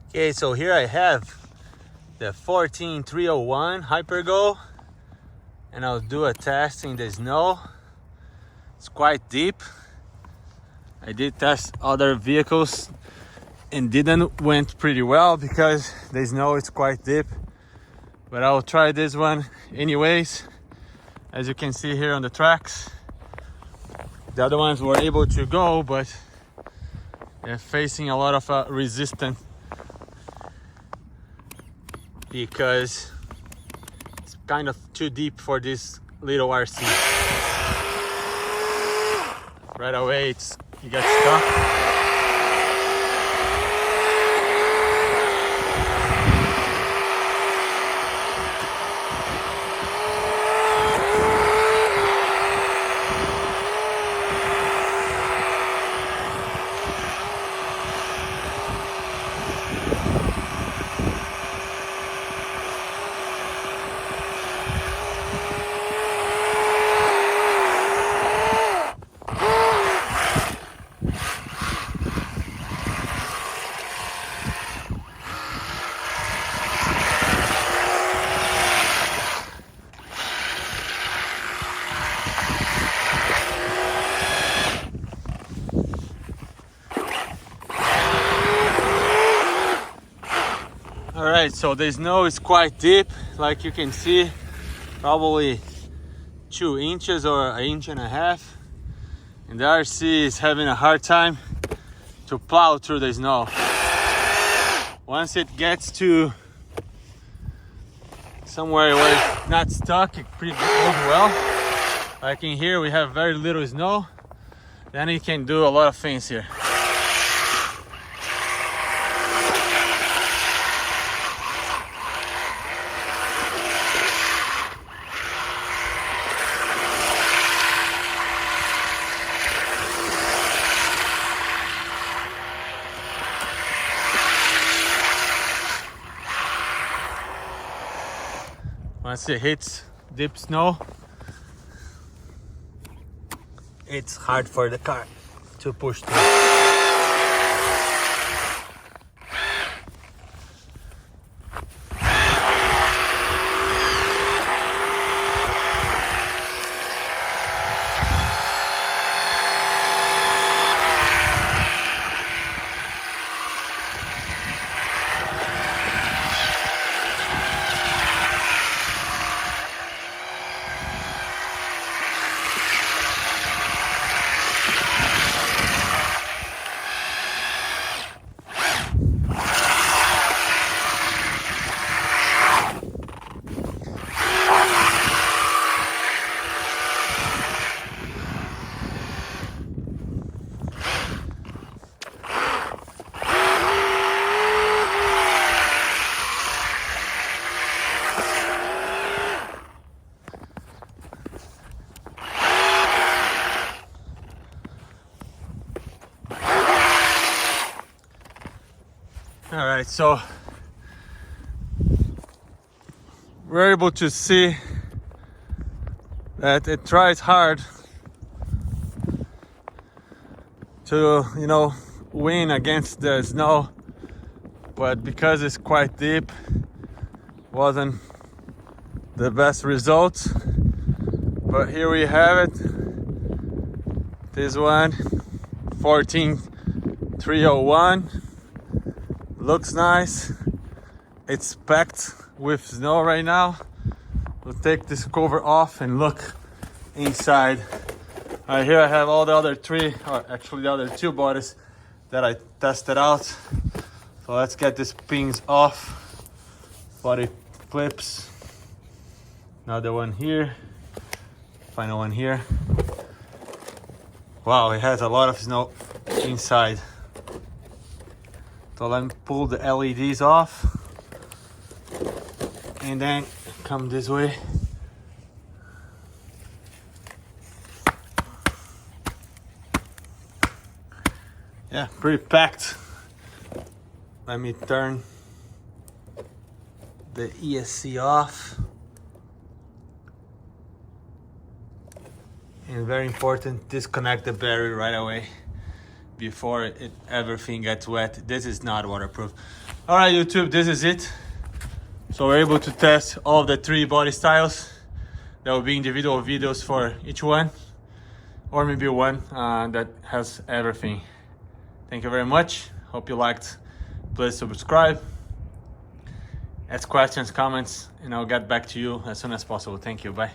Okay, so here I have the 14301 Hypergo, and I'll do a test in the snow. It's quite deep. I did test other vehicles and didn't went pretty well because the snow is quite deep, but I'll try this one anyways. As you can see here on the tracks, the other ones were able to go, but they're facing a lot of resistance because it's kind of too deep for this little RC. Right away you get stuck. Alright, so the snow is quite deep, like you can see, probably 2 inches or 1.5 inches, and the RC is having a hard time to plow through the snow. Once it gets to somewhere where it's not stuck, it pretty goes well. Like in here we have very little snow, then it can do a lot of things here. Once it hits deep snow, it's hard for the car to push through. All right, so we're able to see that it tries hard to, win against the snow, but because it's quite deep, wasn't the best result. But here we have it. This one, 14301. Looks nice. It's packed with snow right now. We'll take this cover off and look inside. All right, here I have all the other 3, or actually the other 2 bodies that I tested out. So let's get these pins off. Body clips. Another one here. Final one here. Wow, it has a lot of snow inside. So let me pull the LEDs off and then come this way. Yeah, pretty packed. Let me turn the ESC off. And very important, disconnect the battery right away before everything gets wet. This is not waterproof. All right, YouTube, this is it. So we're able to test all of the 3 body styles. There will be individual videos for each one, or maybe one that has everything. Thank you very much. Hope you liked. Please subscribe, ask questions, comments, and I'll get back to you as soon as possible. Thank you. Bye.